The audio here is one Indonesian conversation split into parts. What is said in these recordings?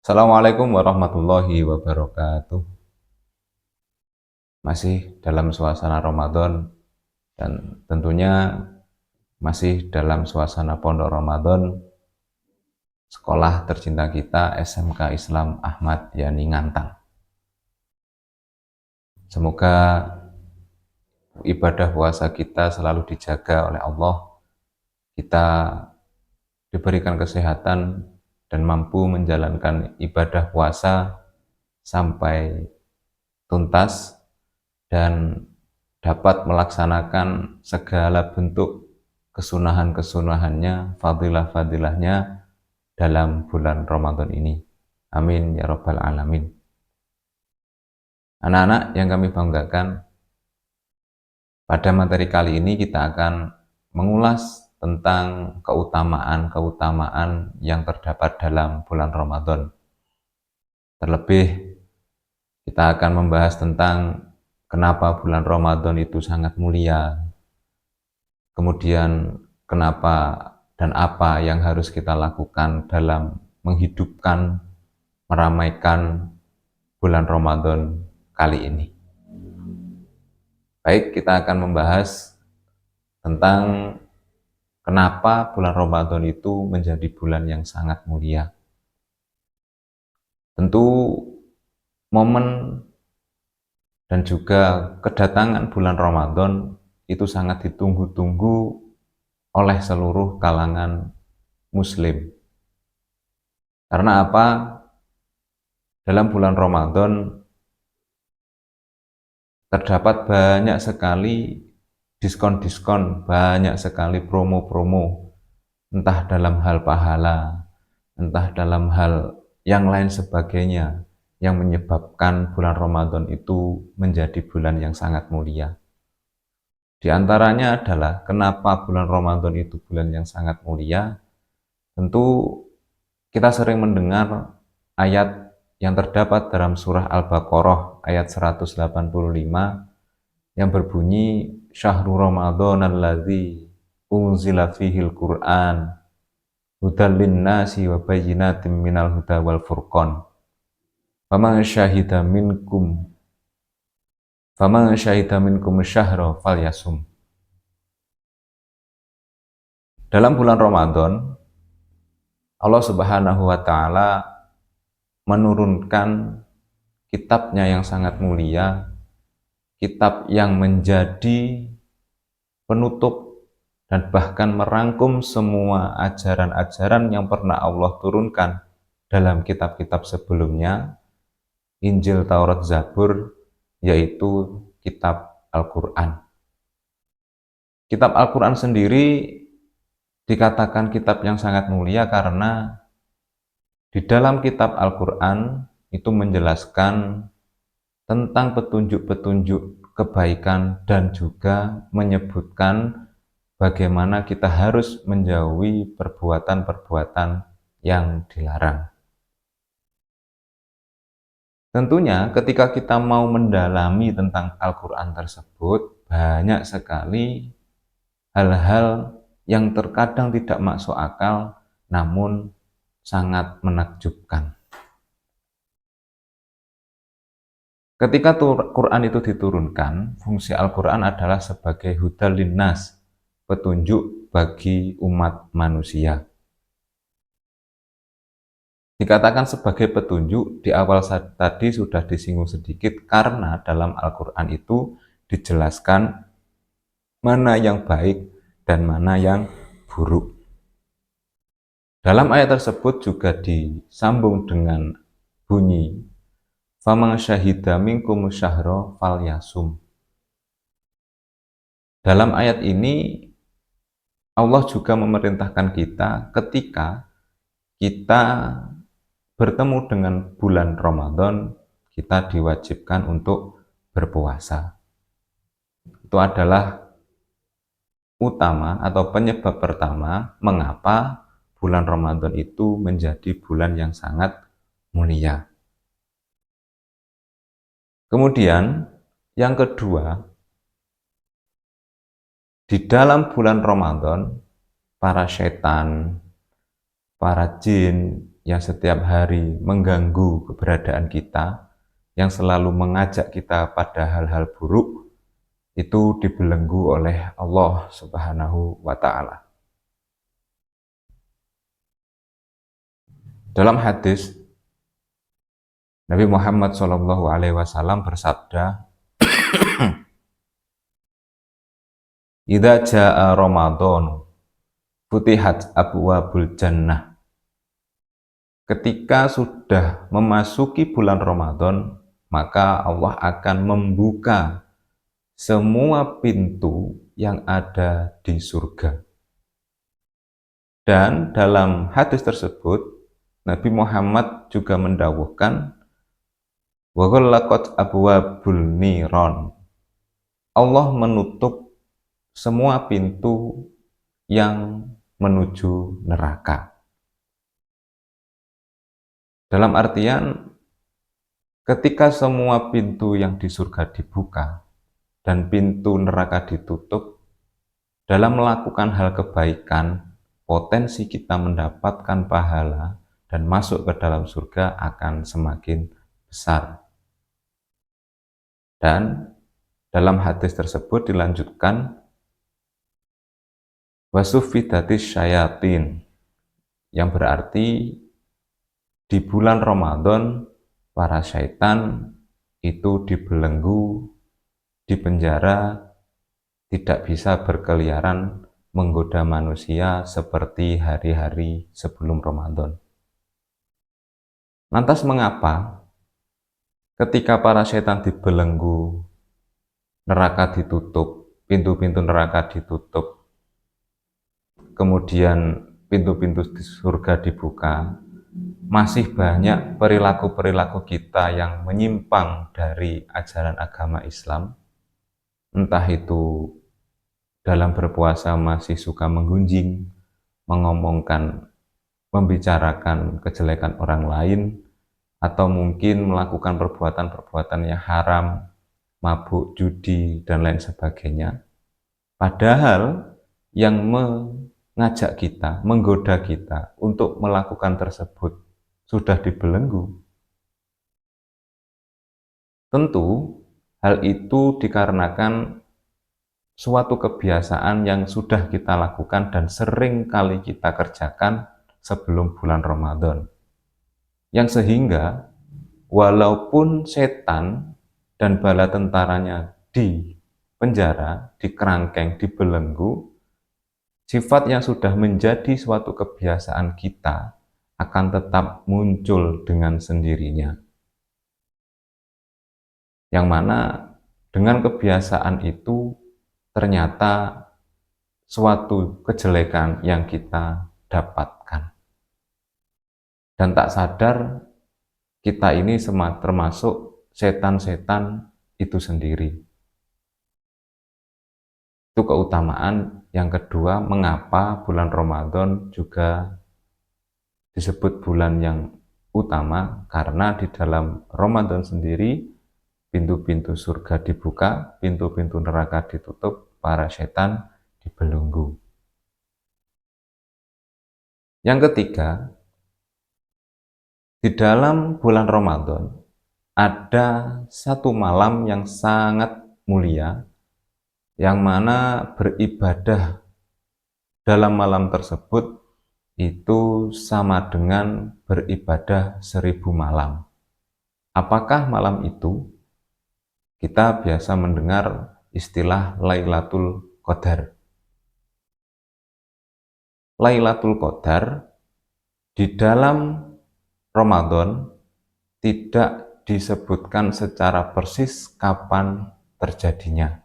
Assalamualaikum warahmatullahi wabarakatuh. Masih dalam suasana Ramadan dan tentunya masih dalam suasana Pondok Ramadan, sekolah tercinta kita SMK Islam Ahmad Yani Ngantang. Semoga ibadah puasa kita selalu dijaga oleh Allah, kita diberikan kesehatan dan mampu menjalankan ibadah puasa sampai tuntas dan dapat melaksanakan segala bentuk kesunahan-kesunahannya, fadilah-fadilahnya dalam bulan Ramadan ini. Amin ya rabbal alamin. Anak-anak yang kami banggakan, pada materi kali ini kita akan mengulas tentang keutamaan-keutamaan yang terdapat dalam bulan Ramadan. Terlebih kita akan membahas tentang kenapa bulan Ramadan itu sangat mulia, kemudian kenapa dan apa yang harus kita lakukan dalam menghidupkan, meramaikan bulan Ramadan kali ini. Baik, kita akan membahas tentang kenapa bulan Ramadan itu menjadi bulan yang sangat mulia. Tentu momen dan juga kedatangan bulan Ramadan itu sangat ditunggu-tunggu oleh seluruh kalangan Muslim. Karena apa? Dalam bulan Ramadan terdapat banyak sekali diskon-diskon, banyak sekali promo-promo, entah dalam hal pahala, entah dalam hal yang lain sebagainya, yang menyebabkan bulan Ramadan itu menjadi bulan yang sangat mulia. Di antaranya adalah kenapa bulan Ramadan itu bulan yang sangat mulia. Tentu kita sering mendengar ayat yang terdapat dalam surah Al-Baqarah ayat 185 yang berbunyi Syahrul Ramadan alladzi unzila fihil Qur'an hudal linnasi wa bayyinatin minal huda wal furqan faman syahida minkum syahra falyasum. Dalam bulan Ramadan Allah Subhanahu wa taala menurunkan kitabnya yang sangat mulia, kitab yang menjadi penutup dan bahkan merangkum semua ajaran-ajaran yang pernah Allah turunkan dalam kitab-kitab sebelumnya, Injil, Taurat, Zabur, yaitu kitab Al-Quran. Kitab Al-Quran sendiri dikatakan kitab yang sangat mulia karena di dalam kitab Al-Quran itu menjelaskan tentang petunjuk-petunjuk kebaikan dan juga menyebutkan bagaimana kita harus menjauhi perbuatan-perbuatan yang dilarang. Tentunya ketika kita mau mendalami tentang Al-Quran tersebut, banyak sekali hal-hal yang terkadang tidak masuk akal, namun sangat menakjubkan. Ketika Quran itu diturunkan, fungsi Al-Quran adalah sebagai hudal linnas, petunjuk bagi umat manusia. Dikatakan sebagai petunjuk, di awal tadi sudah disinggung sedikit, karena dalam Al-Quran itu dijelaskan mana yang baik dan mana yang buruk. Dalam ayat tersebut juga disambung dengan bunyi faman syahida minkum syahra falyasum. Dalam ayat ini Allah juga memerintahkan kita ketika kita bertemu dengan bulan Ramadan, kita diwajibkan untuk berpuasa. Itu adalah utama atau penyebab pertama mengapa bulan Ramadan itu menjadi bulan yang sangat mulia. Kemudian yang kedua, di dalam bulan Ramadan para setan, para jin yang setiap hari mengganggu keberadaan kita, yang selalu mengajak kita pada hal-hal buruk, itu dibelenggu oleh Allah Subhanahu wa Ta'ala. Dalam hadis, Nabi Muhammad SAW bersabda, "Idza jaa Ramadan, futihat abwabul jannah." Ketika sudah memasuki bulan Ramadan, maka Allah akan membuka semua pintu yang ada di surga. Dan dalam hadis tersebut, Nabi Muhammad juga mendawuhkan, wa ghallaqat abwabul niron. Allah menutup semua pintu yang menuju neraka. Dalam artian, ketika semua pintu yang di surga dibuka dan pintu neraka ditutup, dalam melakukan hal kebaikan, potensi kita mendapatkan pahala dan masuk ke dalam surga akan semakin besar. Dan dalam hadis tersebut dilanjutkan, wasuffidatis syayatin, yang berarti di bulan Ramadan para syaitan itu dibelenggu, dipenjara, tidak bisa berkeliaran menggoda manusia seperti hari-hari sebelum Ramadan. Lantas mengapa ketika para syaitan dibelenggu, neraka ditutup, pintu-pintu neraka ditutup, kemudian pintu-pintu surga dibuka, masih banyak perilaku-perilaku kita yang menyimpang dari ajaran agama Islam, entah itu dalam berpuasa masih suka menggunjing, mengomongkan, membicarakan kejelekan orang lain, atau mungkin melakukan perbuatan-perbuatan yang haram, mabuk, judi, dan lain sebagainya. Padahal yang mengajak kita, menggoda kita untuk melakukan tersebut sudah dibelenggu. Tentu hal itu dikarenakan suatu kebiasaan yang sudah kita lakukan dan sering kali kita kerjakan sebelum bulan Ramadan. Yang sehingga walaupun setan dan bala tentaranya di penjara, di kerangkeng, dibelenggu, sifat yang sudah menjadi suatu kebiasaan kita akan tetap muncul dengan sendirinya. Yang mana dengan kebiasaan itu ternyata suatu kejelekan yang kita dapatkan. Dan tak sadar kita ini termasuk setan-setan itu sendiri. Itu keutamaan yang kedua, mengapa bulan Ramadan juga disebut bulan yang utama, karena di dalam Ramadan sendiri pintu-pintu surga dibuka, pintu-pintu neraka ditutup, para setan dibelenggu. Yang ketiga, di dalam bulan Ramadan ada satu malam yang sangat mulia, yang mana beribadah dalam malam tersebut itu sama dengan beribadah 1000 malam. Apakah malam itu? Kita biasa mendengar istilah Lailatul Qadar. Lailatul Qadar di dalam Ramadan tidak disebutkan secara persis kapan terjadinya.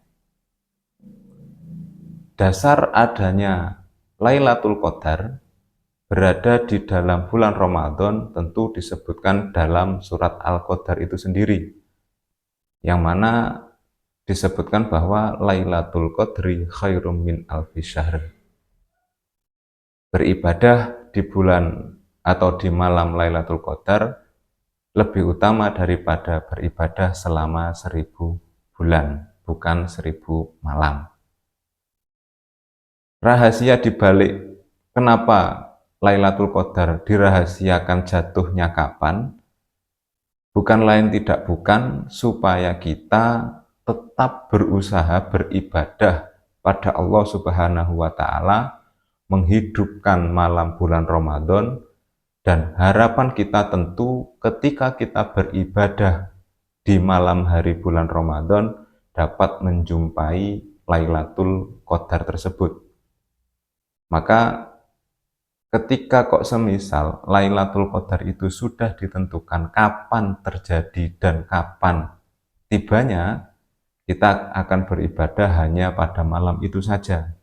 Dasar adanya Lailatul Qadar berada di dalam bulan Ramadan tentu disebutkan dalam surat Al-Qadar itu sendiri, yang mana disebutkan bahwa Lailatul Qadri khairum min alfi syahr. Beribadah di bulan atau di malam Lailatul Qadar lebih utama daripada beribadah selama 1000 bulan, bukan 1000 malam. Rahasia dibalik kenapa Lailatul Qadar dirahasiakan jatuhnya kapan? Bukan lain tidak bukan supaya kita tetap berusaha beribadah pada Allah Subhanahu wa taala, menghidupkan malam bulan Ramadan, dan harapan kita tentu ketika kita beribadah di malam hari bulan Ramadan dapat menjumpai Lailatul Qadar tersebut. Maka ketika kok semisal Lailatul Qadar itu sudah ditentukan kapan terjadi dan kapan tibanya, kita akan beribadah hanya pada malam itu saja.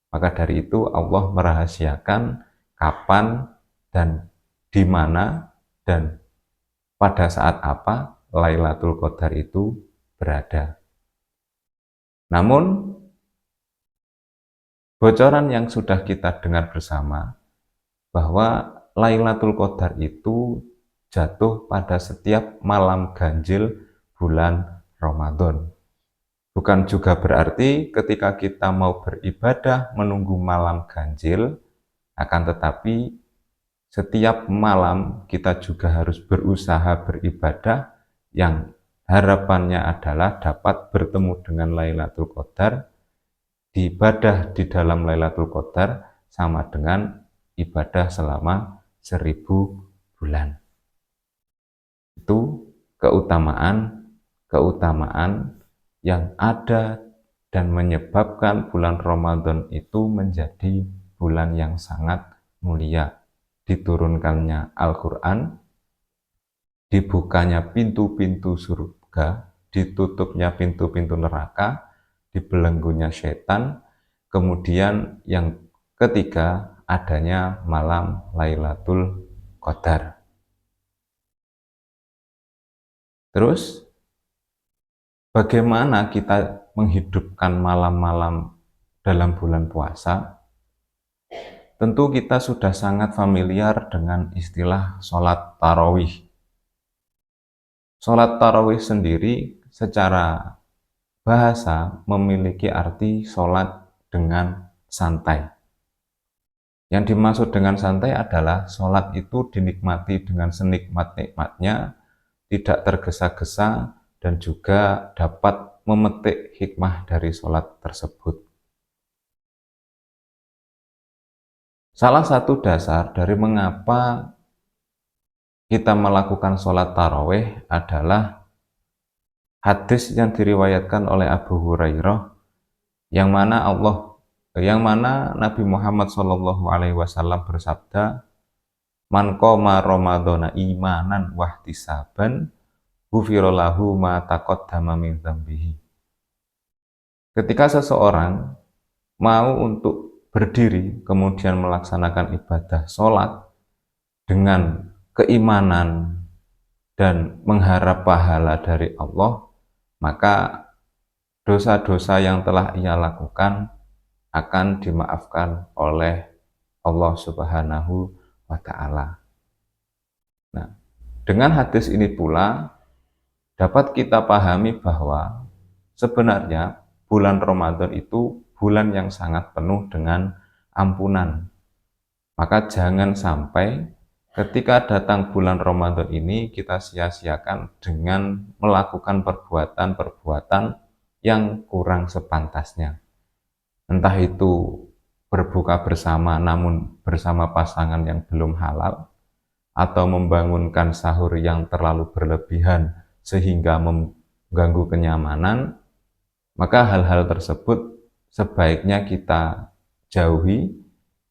Maka dari itu Allah merahasiakan kapan dan di mana dan pada saat apa Lailatul Qadar itu berada. Namun bocoran yang sudah kita dengar bersama bahwa Lailatul Qadar itu jatuh pada setiap malam ganjil bulan Ramadan. Bukan juga berarti ketika kita mau beribadah menunggu malam ganjil, akan tetapi setiap malam kita juga harus berusaha beribadah yang harapannya adalah dapat bertemu dengan Lailatul Qadar. Ibadah di dalam Lailatul Qadar sama dengan ibadah selama 1000 bulan. Itu keutamaan yang ada dan menyebabkan bulan Ramadan itu menjadi bulan yang sangat mulia. Diturunkannya Al-Quran, dibukanya pintu-pintu surga, ditutupnya pintu-pintu neraka, dibelenggunya setan, kemudian yang ketiga adanya malam Lailatul Qadar. Terus bagaimana kita menghidupkan malam-malam dalam bulan puasa? Tentu kita sudah sangat familiar dengan istilah sholat tarawih. Sholat tarawih sendiri secara bahasa memiliki arti sholat dengan santai. Yang dimaksud dengan santai adalah sholat itu dinikmati dengan senikmat-nikmatnya, tidak tergesa-gesa, dan juga dapat memetik hikmah dari sholat tersebut. Salah satu dasar dari mengapa kita melakukan sholat tarawih adalah hadis yang diriwayatkan oleh Abu Hurairah, yang mana Nabi Muhammad SAW bersabda, "Man qoma Ramadhana imanan wahtisaban, ghufira lahu ma taqaddama min dzambihi." Ketika seseorang mau untuk berdiri kemudian melaksanakan ibadah sholat dengan keimanan dan mengharap pahala dari Allah, maka dosa-dosa yang telah ia lakukan akan dimaafkan oleh Allah Subhanahu wa ta'ala. Nah, dengan hadis ini pula dapat kita pahami bahwa sebenarnya bulan Ramadan itu bulan yang sangat penuh dengan ampunan. Maka jangan sampai ketika datang bulan Ramadan ini kita sia-siakan dengan melakukan perbuatan-perbuatan yang kurang sepantasnya. Entah itu berbuka bersama namun bersama pasangan yang belum halal, atau membangunkan sahur yang terlalu berlebihan sehingga mengganggu kenyamanan, maka hal-hal tersebut sebaiknya kita jauhi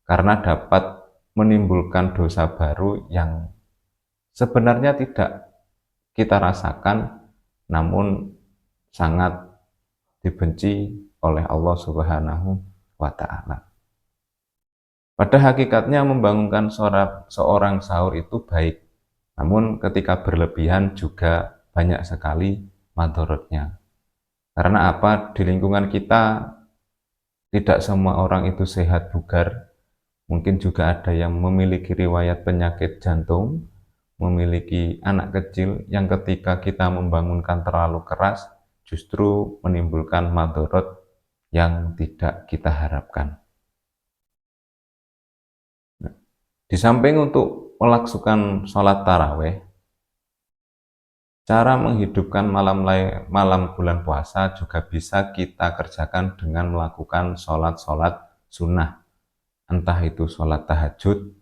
karena dapat menimbulkan dosa baru yang sebenarnya tidak kita rasakan namun sangat dibenci oleh Allah Subhanahu wa ta'ala. Pada hakikatnya membangunkan seorang sahur itu baik, namun ketika berlebihan juga banyak sekali madharatnya. Karena apa? Di lingkungan kita tidak semua orang itu sehat bugar. Mungkin juga ada yang memiliki riwayat penyakit jantung, memiliki anak kecil yang ketika kita membangunkan terlalu keras justru menimbulkan madharat yang tidak kita harapkan. Di samping untuk melakukan sholat taraweh, cara menghidupkan malam bulan puasa juga bisa kita kerjakan dengan melakukan sholat-sholat sunnah. Entah itu sholat tahajud,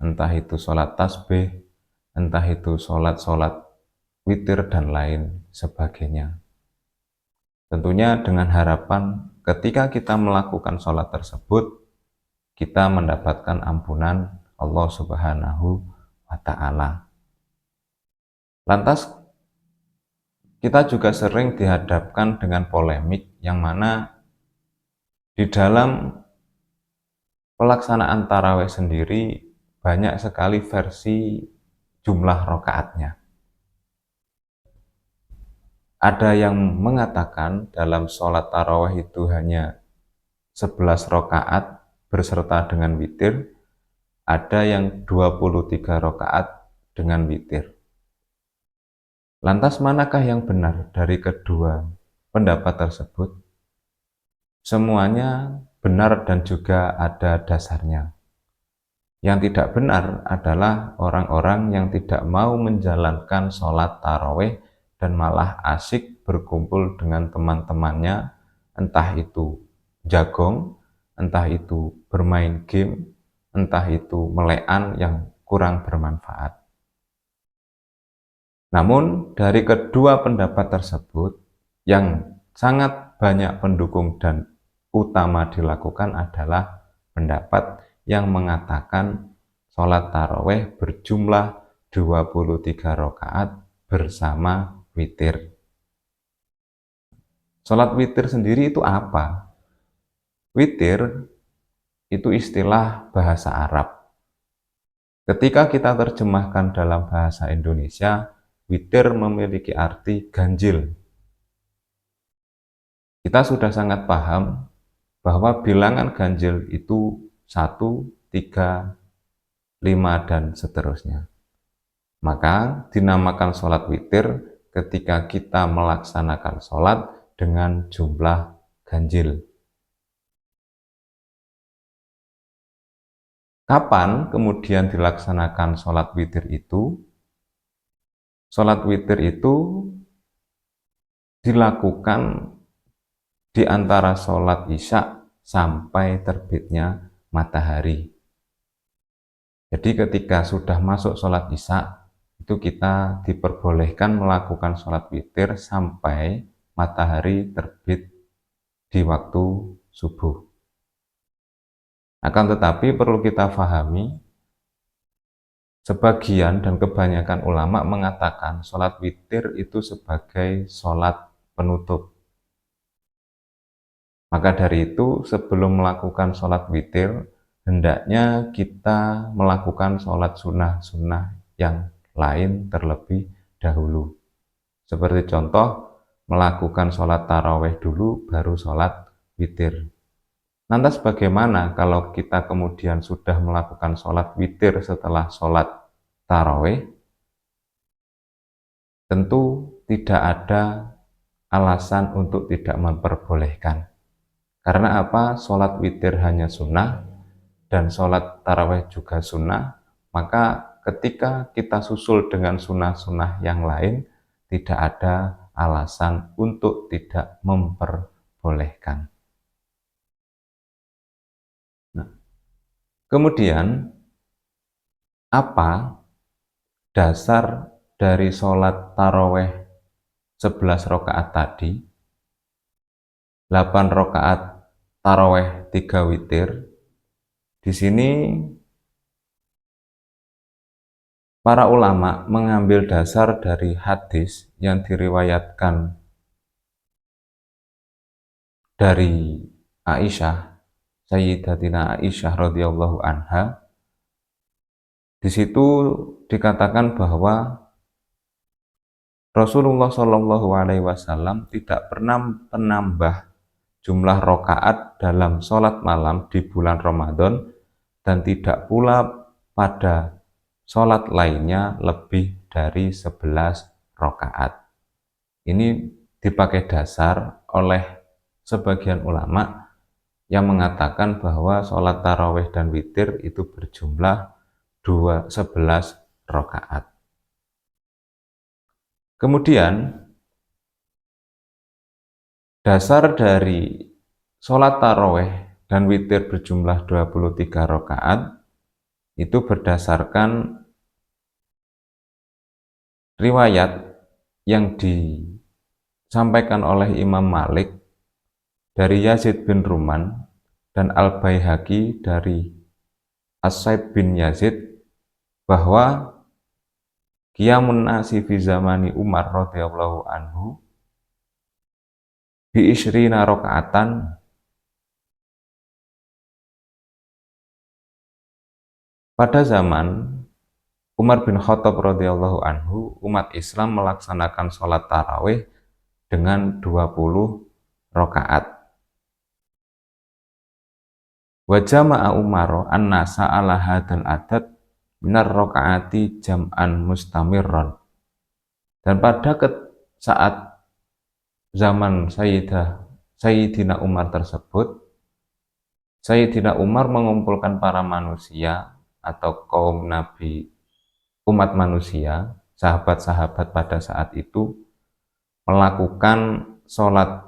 entah itu sholat tasbih, entah itu sholat-sholat witir dan lain sebagainya. Tentunya dengan harapan ketika kita melakukan sholat tersebut, kita mendapatkan ampunan Allah Subhanahu wa Ta'ala. Lantas, kita juga sering dihadapkan dengan polemik yang mana di dalam pelaksanaan tarawih sendiri banyak sekali versi jumlah rakaatnya. Ada yang mengatakan dalam sholat tarawih itu hanya 11 rakaat berserta dengan witir, ada yang 23 rakaat dengan witir. Lantas manakah yang benar dari kedua pendapat tersebut? Semuanya benar dan juga ada dasarnya. Yang tidak benar adalah orang-orang yang tidak mau menjalankan sholat tarawih dan malah asyik berkumpul dengan teman-temannya, entah itu jagong, entah itu bermain game, entah itu melekan yang kurang bermanfaat. Namun dari kedua pendapat tersebut, yang sangat banyak pendukung dan utama dilakukan adalah pendapat yang mengatakan sholat taraweh berjumlah 23 rakaat bersama witir. Sholat witir sendiri itu apa? Witir itu istilah bahasa Arab. Ketika kita terjemahkan dalam bahasa Indonesia, witir memiliki arti ganjil. Kita sudah sangat paham bahwa bilangan ganjil itu 1, 3, 5, dan seterusnya. Maka dinamakan sholat witir ketika kita melaksanakan sholat dengan jumlah ganjil. Kapan kemudian dilaksanakan sholat witir itu? Sholat witir itu dilakukan di antara sholat isya sampai terbitnya matahari. Jadi ketika sudah masuk sholat isya, itu kita diperbolehkan melakukan sholat witir sampai matahari terbit di waktu subuh. Akan tetapi perlu kita pahami, sebagian dan kebanyakan ulama mengatakan sholat witir itu sebagai sholat penutup. Maka dari itu sebelum melakukan sholat witir, hendaknya kita melakukan sholat sunnah-sunnah yang lain terlebih dahulu. Seperti contoh, melakukan sholat taraweh dulu, baru sholat witir. Lantas bagaimana kalau kita kemudian sudah melakukan sholat witir setelah sholat taraweh? Tentu tidak ada alasan untuk tidak memperbolehkan. Karena apa? Sholat witir hanya sunnah dan sholat taraweh juga sunnah, maka ketika kita susul dengan sunnah-sunnah yang lain, tidak ada alasan untuk tidak memperbolehkan. Nah, kemudian, apa dasar dari sholat taraweh 11 rakaat tadi? 8 rakaat taraweh 3 witir. Di sini para ulama mengambil dasar dari hadis yang diriwayatkan dari Aisyah, Sayyidatina Aisyah radhiyallahu anha. Di situ dikatakan bahwa Rasulullah Shallallahu alaihi wasallam tidak pernah menambah jumlah rakaat dalam sholat malam di bulan Ramadan dan tidak pula pada sholat lainnya lebih dari 11 rakaat. Ini dipakai dasar oleh sebagian ulama yang mengatakan bahwa sholat tarawih dan witir itu berjumlah 11 rakaat. Kemudian dasar dari sholat taraweh dan witir berjumlah 23 rakaat itu berdasarkan riwayat yang disampaikan oleh Imam Malik dari Yazid bin Ruman dan Al-Baihaqi dari As-Saib bin Yazid bahwa qiyamun nasi fi zamani Umar radhiyallahu anhu bi isyrina rakaatan. Pada zaman Umar bin Khattab radhiyallahu anhu, umat Islam melaksanakan sholat tarawih dengan 20 rakaat. Wa jama'a Umar an-nasa ala hadal adad minar rakaati jam'an mustamirran. Dan pada saat zaman Sayyidina Umar tersebut, Sayyidina Umar mengumpulkan para manusia atau kaum Nabi, umat manusia, sahabat-sahabat pada saat itu melakukan sholat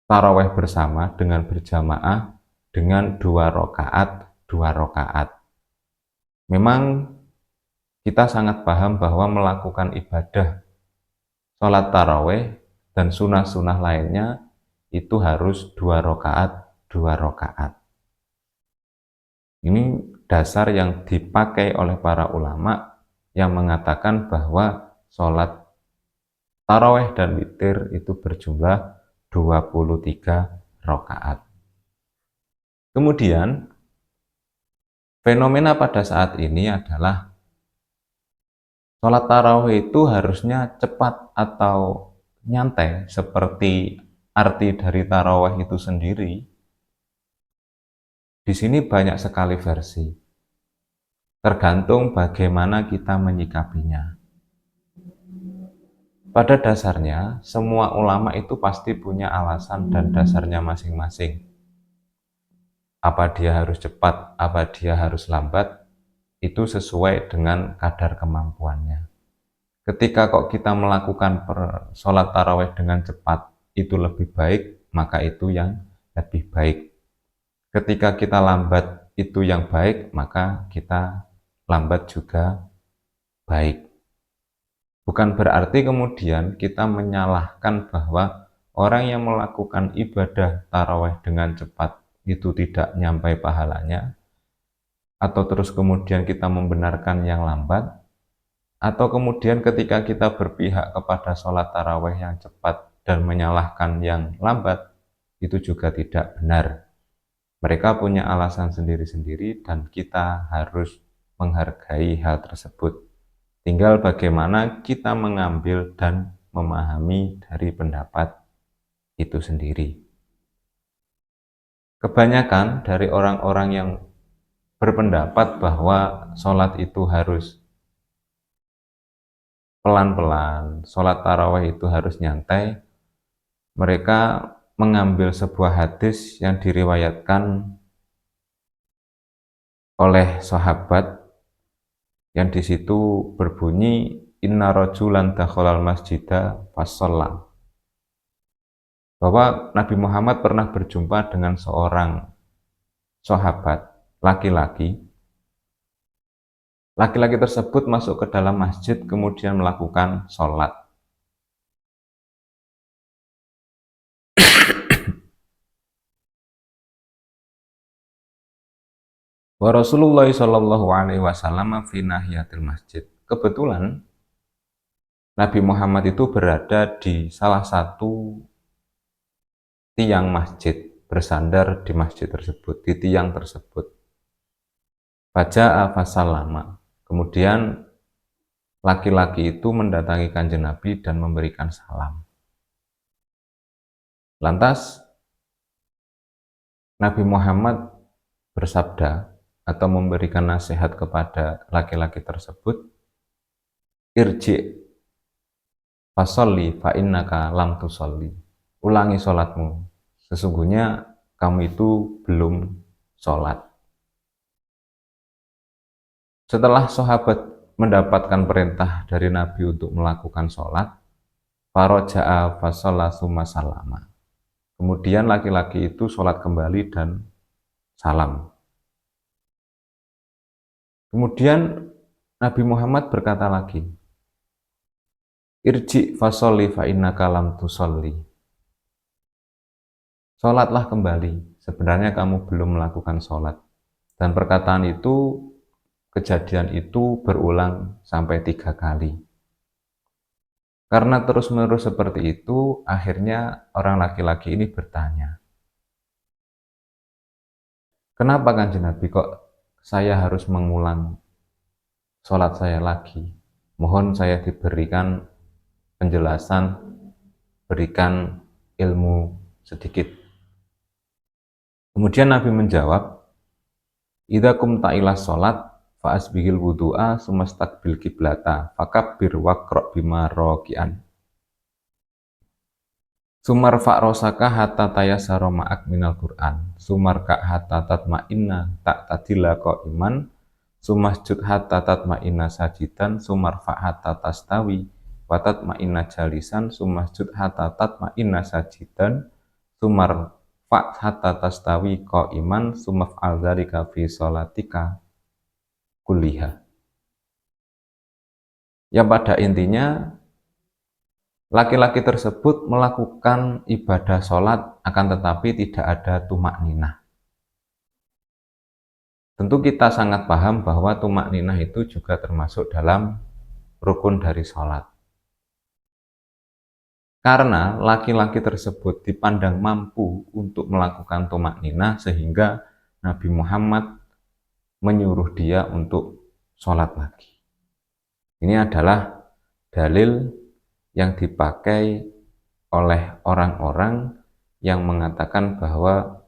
taraweh bersama dengan berjamaah dengan 2 rakaat. Memang kita sangat paham bahwa melakukan ibadah sholat taraweh dan sunnah-sunnah lainnya itu harus 2 rakaat. Ini dasar yang dipakai oleh para ulama yang mengatakan bahwa sholat taraweh dan witir itu berjumlah 23 rakaat. Kemudian fenomena pada saat ini adalah sholat taraweh itu harusnya cepat atau nyantai seperti arti dari taraweh itu sendiri. Di sini banyak sekali versi, tergantung bagaimana kita menyikapinya. Pada dasarnya, semua ulama itu pasti punya alasan dan dasarnya masing-masing. Apa dia harus cepat, apa dia harus lambat, itu sesuai dengan kadar kemampuannya. Ketika kok kita melakukan sholat taraweh dengan cepat, itu lebih baik, maka itu yang lebih baik. Ketika kita lambat itu yang baik, maka kita lambat juga baik. Bukan berarti kemudian kita menyalahkan bahwa orang yang melakukan ibadah taraweh dengan cepat itu tidak nyampai pahalanya, atau terus kemudian kita membenarkan yang lambat, atau kemudian ketika kita berpihak kepada sholat taraweh yang cepat dan menyalahkan yang lambat, itu juga tidak benar. Mereka punya alasan sendiri-sendiri dan kita harus menghargai hal tersebut. Tinggal bagaimana kita mengambil dan memahami dari pendapat itu sendiri. Kebanyakan dari orang-orang yang berpendapat bahwa sholat itu harus pelan-pelan, sholat tarawih itu harus nyantai, mereka mengambil sebuah hadis yang diriwayatkan oleh sahabat yang di situ berbunyi inna rajulan dakhalal masjida fasalla, bahwa Nabi Muhammad pernah berjumpa dengan seorang sahabat laki-laki. Laki-laki tersebut masuk ke dalam masjid kemudian melakukan sholat. Wa Rasulullah sallallahu alaihi wasallam fi nahiyatil masjid. Kebetulan Nabi Muhammad itu berada di salah satu tiang masjid, bersandar di masjid tersebut, di tiang tersebut. Faja'a fasallama. Kemudian laki-laki itu mendatangi Kanjeng Nabi dan memberikan salam. Lantas Nabi Muhammad bersabda atau memberikan nasihat kepada laki-laki tersebut, irji fasolli fa innaka lam tusolli. Ulangi sholatmu, sesungguhnya kamu itu belum sholat. Setelah sahabat mendapatkan perintah dari Nabi untuk melakukan sholat, faraja'a fasalla summa salama. Kemudian laki-laki itu sholat kembali dan salam. Kemudian Nabi Muhammad berkata lagi, irji fasolli fa innaka lam tusolli. Sholatlah kembali, sebenarnya kamu belum melakukan sholat. Dan perkataan itu, kejadian itu berulang sampai 3 kali. Karena terus-menerus seperti itu, akhirnya orang laki-laki ini bertanya, kenapa Kanjeng Nabi kok saya harus mengulang sholat saya lagi? Mohon saya diberikan penjelasan, berikan ilmu sedikit. Kemudian Nabi menjawab, idza qumta ila sholat fa asbihil wudu'a sumastaqbil qiblata fakabbir waqra bima raqi'an. Sumar fa'rosaka hatta tayassara ma'ak minal Qur'an. Sumar ka hatta tatma'inna ta'tadila qa'iman. Sumasjud hatta tatma'inna sajidan. Sumar fa hatta tastawi wa tatma'inna jalisan. Sumasjud hatta tatma'inna sajidan. Sumar fa hatta tastawi qa'iman. Sumaf'al dzalika fi sholatika kulliha. Yang pada intinya laki-laki tersebut melakukan ibadah sholat akan tetapi tidak ada tumak ninah. Tentu kita sangat paham bahwa tumak ninah itu juga termasuk dalam rukun dari sholat. Karena laki-laki tersebut dipandang mampu untuk melakukan tumak ninah sehingga Nabi Muhammad menyuruh dia untuk sholat lagi. Ini adalah dalil yang dipakai oleh orang-orang yang mengatakan bahwa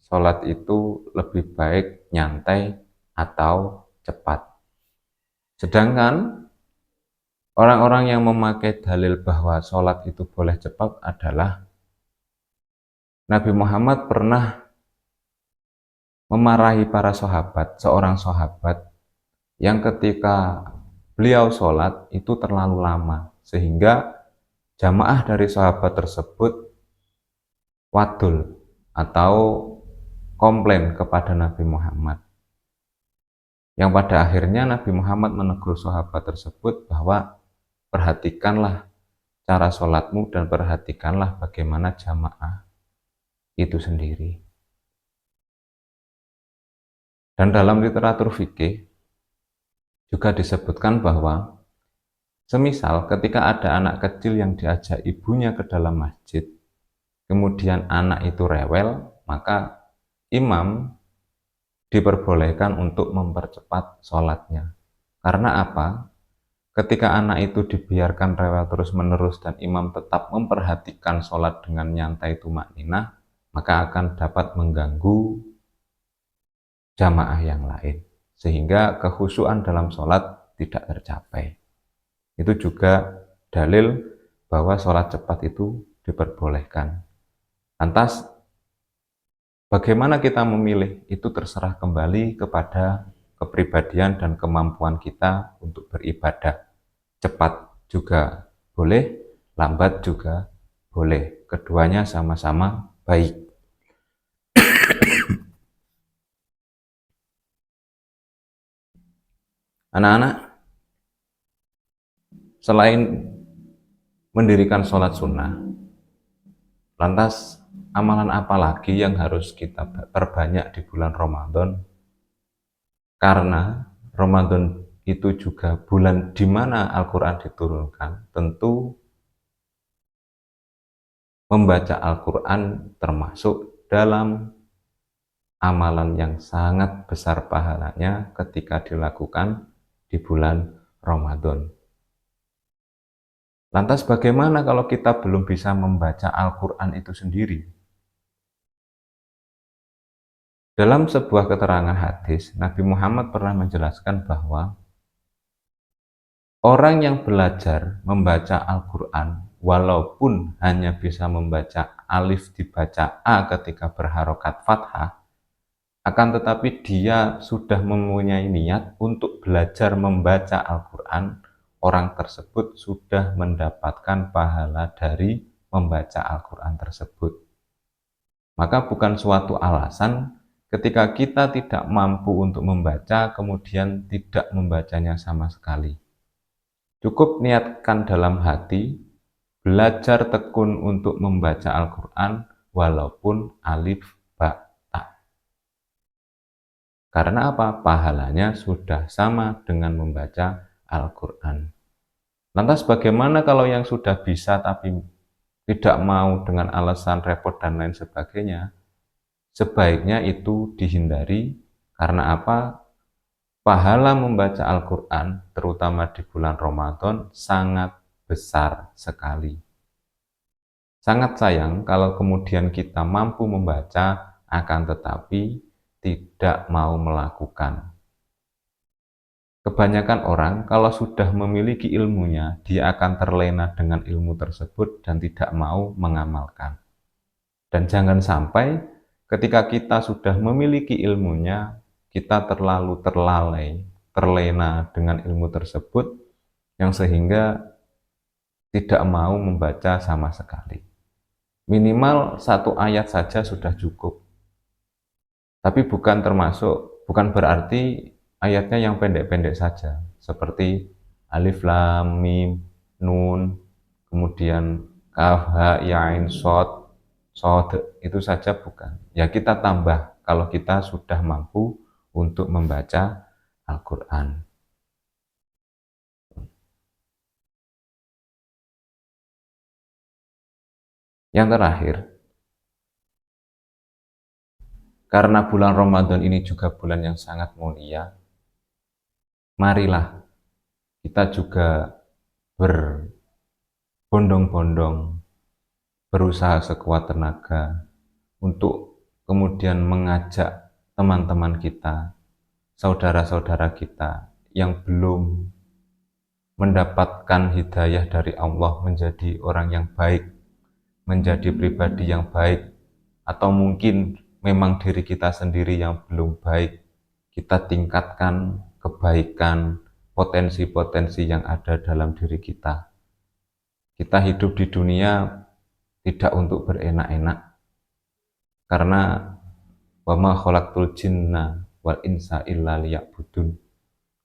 sholat itu lebih baik nyantai atau cepat. Sedangkan orang-orang yang memakai dalil bahwa sholat itu boleh cepat adalah Nabi Muhammad pernah memarahi para sahabat, seorang sahabat yang ketika beliau sholat itu terlalu lama, sehingga jamaah dari sahabat tersebut wadul atau komplain kepada Nabi Muhammad. Yang pada akhirnya Nabi Muhammad menegur sahabat tersebut bahwa perhatikanlah cara sholatmu dan perhatikanlah bagaimana jamaah itu sendiri. Dan dalam literatur fikih juga disebutkan bahwa semisal ketika ada anak kecil yang diajak ibunya ke dalam masjid, kemudian anak itu rewel, maka imam diperbolehkan untuk mempercepat sholatnya. Karena apa? Ketika anak itu dibiarkan rewel terus-menerus dan imam tetap memperhatikan sholat dengan nyantai tumakninah, maka akan dapat mengganggu jamaah yang lain, sehingga kekhusyuan dalam sholat tidak tercapai. Itu juga dalil bahwa sholat cepat itu diperbolehkan. Lantas, bagaimana kita memilih itu terserah kembali kepada kepribadian dan kemampuan kita untuk beribadah. Cepat juga boleh, lambat juga boleh. Keduanya sama-sama baik. Anak-anak, selain mendirikan sholat sunnah, lantas amalan apa lagi yang harus kita perbanyak di bulan Ramadan? Karena Ramadan itu juga bulan di mana Al-Quran diturunkan. Tentu membaca Al-Quran termasuk dalam amalan yang sangat besar pahalanya ketika dilakukan di bulan Ramadan. Lantas bagaimana kalau kita belum bisa membaca Al-Quran itu sendiri? Dalam sebuah keterangan hadis, Nabi Muhammad pernah menjelaskan bahwa orang yang belajar membaca Al-Quran, walaupun hanya bisa membaca alif dibaca A ketika berharokat fathah, Akan tetapi dia sudah mempunyai niat untuk belajar membaca Al-Quran, orang tersebut sudah mendapatkan pahala dari membaca Al-Quran tersebut. Maka bukan suatu alasan ketika kita tidak mampu untuk membaca, kemudian tidak membacanya sama sekali. Cukup niatkan dalam hati, belajar tekun untuk membaca Al-Quran, walaupun alif, ba, ta. Karena apa? Pahalanya sudah sama dengan membaca Al-Quran. Lantas bagaimana kalau yang sudah bisa tapi tidak mau dengan alasan repot dan lain sebagainya? Sebaiknya itu dihindari. Karena apa? Pahala membaca Al-Quran, terutama di bulan Ramadan, sangat besar sekali. Sangat sayang kalau kemudian kita mampu membaca, akan tetapi tidak mau melakukan. Kebanyakan orang kalau sudah memiliki ilmunya, dia akan terlena dengan ilmu tersebut dan tidak mau mengamalkan. Dan jangan sampai ketika kita sudah memiliki ilmunya, kita terlalu terlena dengan ilmu tersebut, yang sehingga tidak mau membaca sama sekali. Minimal 1 ayat saja sudah cukup. Tapi bukan berarti ayatnya yang pendek-pendek saja, seperti alif lam mim nun, kemudian kaf ha ya ain shad, itu saja bukan. Ya kita tambah kalau kita sudah mampu untuk membaca Al-Quran. Yang terakhir, karena bulan Ramadan ini juga bulan yang sangat mulia, marilah kita juga berbondong-bondong, berusaha sekuat tenaga untuk kemudian mengajak teman-teman kita, saudara-saudara kita yang belum mendapatkan hidayah dari Allah menjadi orang yang baik, menjadi pribadi yang baik, atau mungkin memang diri kita sendiri yang belum baik, kita tingkatkan kebaikan, potensi-potensi yang ada dalam diri kita. Kita hidup di dunia tidak untuk berenak-enak, karena wama khalaqtul jinna wal insa illa liya'budun.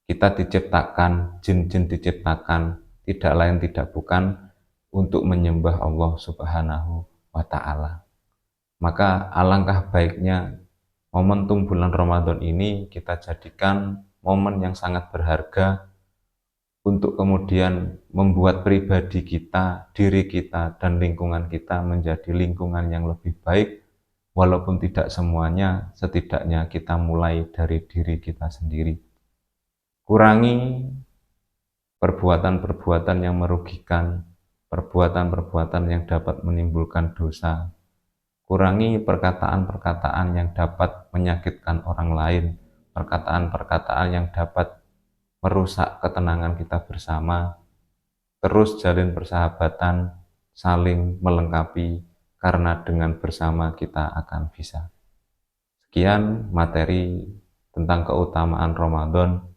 Kita diciptakan, jin-jin diciptakan, tidak lain tidak bukan untuk menyembah Allah Subhanahu wa Ta'ala. Maka alangkah baiknya momentum bulan Ramadan ini kita jadikan momen yang sangat berharga untuk kemudian membuat pribadi kita, diri kita, dan lingkungan kita menjadi lingkungan yang lebih baik. Walaupun tidak semuanya, setidaknya kita mulai dari diri kita sendiri. Kurangi perbuatan-perbuatan yang merugikan, perbuatan-perbuatan yang dapat menimbulkan dosa. Kurangi perkataan-perkataan yang dapat menyakitkan orang lain, perkataan-perkataan yang dapat merusak ketenangan kita bersama. Terus jalin persahabatan, saling melengkapi, karena dengan bersama kita akan bisa. Sekian materi tentang keutamaan Ramadan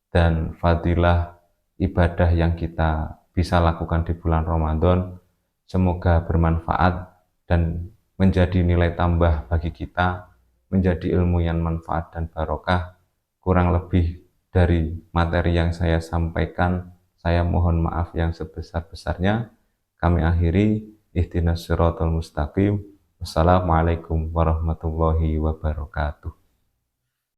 dan fadilah ibadah yang kita bisa lakukan di bulan Ramadan. Semoga bermanfaat dan menjadi nilai tambah bagi kita, menjadi ilmu yang manfaat dan barokah. Kurang lebih dari materi yang saya sampaikan, saya mohon maaf yang sebesar-besarnya. Kami akhiri, ihdinas siratal mustaqim. Wassalamualaikum warahmatullahi wabarakatuh.